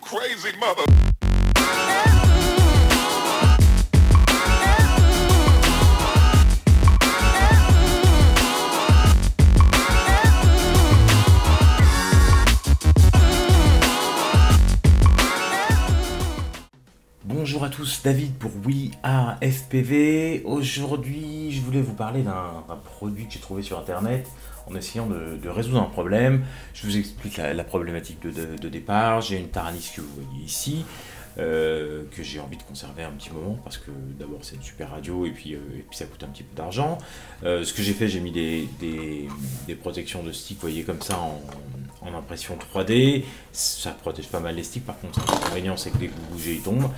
crazy mother. Bonjour à tous, David pour We Are FPV. Aujourd'hui, je voulais vous parler d'un produit que j'ai trouvé sur internet en essayant de résoudre un problème. Je vous explique la problématique de départ. J'ai une Taranis que vous voyez ici, que j'ai envie de conserver un petit moment parce que d'abord c'est une super radio et puis ça coûte un petit peu d'argent. Ce que j'ai fait, j'ai mis des protections de stick, vous voyez, comme ça en impression 3D, ça protège pas mal les sticks. Par contre, l'inconvénient c'est que dès que vous bougez ils tombent.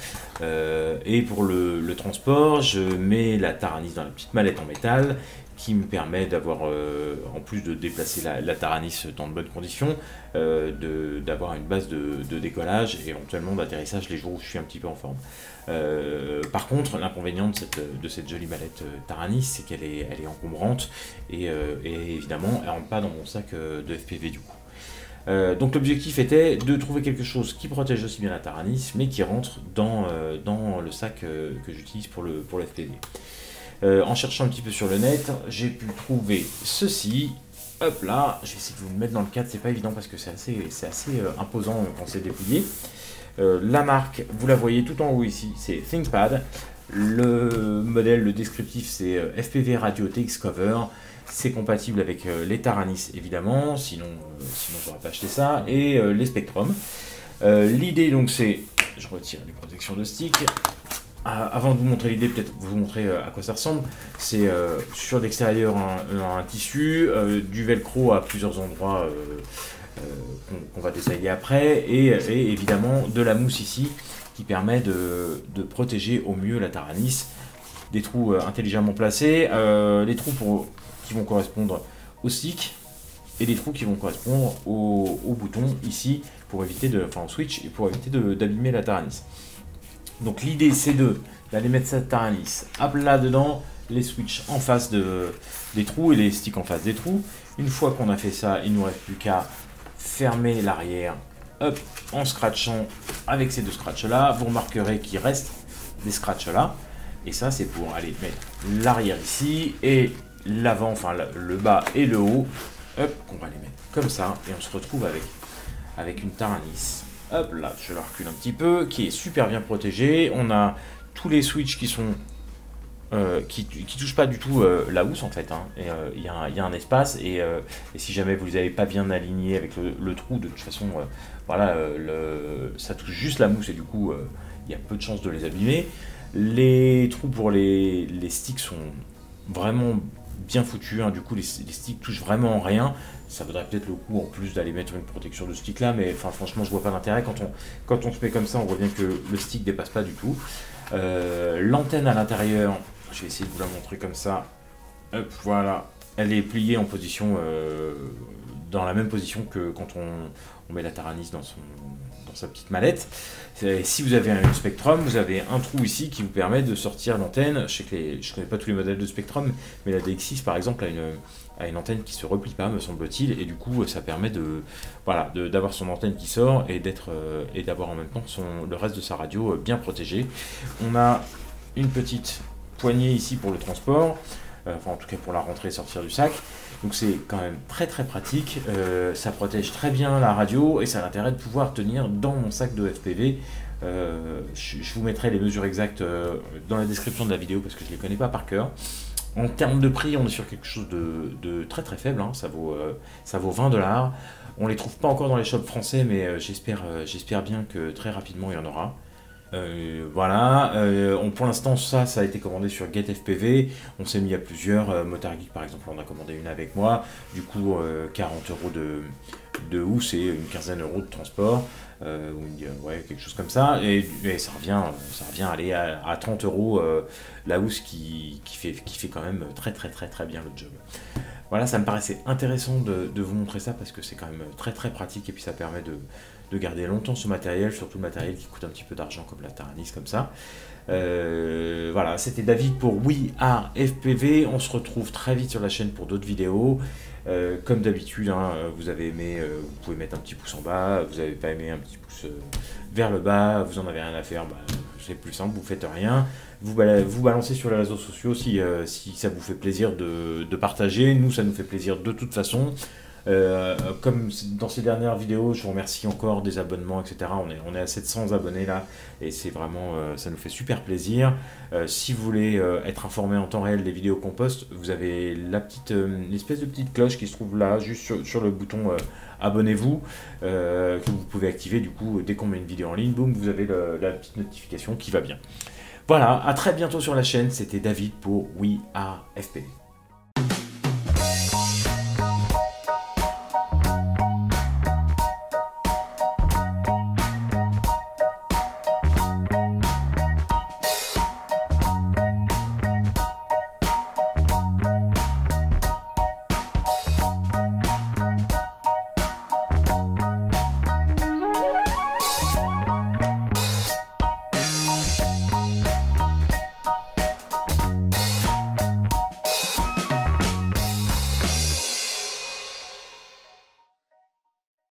Et pour le transport, je mets la Taranis dans la petite mallette en métal qui me permet d'avoir, en plus de déplacer la Taranis dans de bonnes conditions, d'avoir une base de décollage et éventuellement d'atterrissage les jours où je suis un petit peu en forme. Par contre, l'inconvénient de cette jolie mallette Taranis, c'est qu'elle est encombrante et évidemment elle rentre pas dans mon sac de FPV du coup. Donc l'objectif était de trouver quelque chose qui protège aussi bien la Taranis, mais qui rentre dans le sac que j'utilise pour le FPV. En cherchant un petit peu sur le net, j'ai pu trouver ceci. Hop là, je vais essayer de vous le mettre dans le cadre, c'est pas évident parce que c'est assez imposant quand c'est dépouillé. La marque, vous la voyez tout en haut ici, c'est ThinkPad. Le modèle, le descriptif, c'est FPV Radio TX Cover. C'est compatible avec les Taranis évidemment, sinon j'aurais pas acheté ça, et les Spectrum. L'idée donc c'est, je retire les protections de stick. Avant de vous montrer l'idée, peut-être vous montrer à quoi ça ressemble. C'est sur l'extérieur un tissu, du velcro à plusieurs endroits qu'on va détailler après, et évidemment de la mousse ici qui permet de protéger au mieux la Taranis. Des trous intelligemment placés, les trous qui vont correspondre au stick et des trous qui vont correspondre au bouton ici pour éviter au switch et pour éviter d'abîmer la Taranis. Donc l'idée c'est d'aller mettre cette Taranis là dedans, les switches en face des trous et les sticks en face des trous. Une fois qu'on a fait ça, il ne nous reste plus qu'à fermer l'arrière en scratchant avec ces deux scratchs là. Vous remarquerez qu'il reste des scratchs là. Et ça c'est pour aller mettre l'arrière ici et l'avant, enfin le bas et le haut. On va les mettre comme ça et on se retrouve avec une Taranis. Hop là, je la recule un petit peu, qui est super bien protégée. On a tous les switches qui sont qui touchent pas du tout la housse en fait, hein. Et il y a un espace et si jamais vous les avez pas bien alignés avec le trou, de toute façon voilà, ça touche juste la mousse et du coup il y a peu de chances de les abîmer. Les trous pour les sticks sont vraiment bien foutus, hein. Du coup les sticks touchent vraiment rien. Ça vaudrait peut-être le coup en plus d'aller mettre une protection de stick là, mais enfin franchement je vois pas d'intérêt. Quand on se met comme ça, on voit bien que le stick dépasse pas du tout. L'antenne à l'intérieur, je vais essayer de vous la montrer comme ça. Hop, voilà, elle est pliée en position, dans la même position que quand on met la Taranis dans sa petite mallette. Si vous avez une Spectrum, vous avez un trou ici qui vous permet de sortir l'antenne. Je connais pas tous les modèles de Spectrum, mais la DX6 par exemple a une antenne qui se replie pas, me semble-t-il, et du coup ça permet d'avoir son antenne qui sort et d'avoir en même temps le reste de sa radio bien protégé. On a une petite poignée ici pour le transport, enfin en tout cas pour la rentrée et sortir du sac. Donc c'est quand même très très pratique, ça protège très bien la radio et ça a l'intérêt de pouvoir tenir dans mon sac de FPV. Je vous mettrai les mesures exactes dans la description de la vidéo parce que je ne les connais pas par cœur. En termes de prix, on est sur quelque chose de très très faible, hein. Ça vaut 20 $. On ne les trouve pas encore dans les shops français, mais j'espère bien que très rapidement il y en aura. Voilà, pour l'instant ça a été commandé sur GetFPV, on s'est mis à plusieurs, Motard Geek par exemple, on a commandé une avec moi, du coup 40 € de housse et une quinzaine d'euros de transport, ouais, quelque chose comme ça, et ça revient à aller à 30 € la housse qui fait quand même très bien le job. Voilà, ça me paraissait intéressant de vous montrer ça parce que c'est quand même très pratique et puis ça permet de garder longtemps ce matériel, surtout le matériel qui coûte un petit peu d'argent comme la Taranis, comme ça. Voilà, c'était David pour We Are FPV. On se retrouve très vite sur la chaîne pour d'autres vidéos. Comme d'habitude, hein, vous avez aimé, vous pouvez mettre un petit pouce en bas. Vous n'avez pas aimé, un petit pouce vers le bas, vous en avez rien à faire, bah, c'est plus simple, vous faites rien. Vous balancez sur les réseaux sociaux si ça vous fait plaisir de partager. Nous, ça nous fait plaisir de toute façon. Comme dans ces dernières vidéos, je vous remercie encore des abonnements, etc. On est à 700 abonnés là, et c'est vraiment, ça nous fait super plaisir. Si vous voulez être informé en temps réel des vidéos qu'on poste, vous avez l'espèce de petite cloche qui se trouve là, juste sur le bouton abonnez-vous, que vous pouvez activer du coup dès qu'on met une vidéo en ligne, boum, vous avez la petite notification qui va bien. Voilà, à très bientôt sur la chaîne, c'était David pour We Are FPV.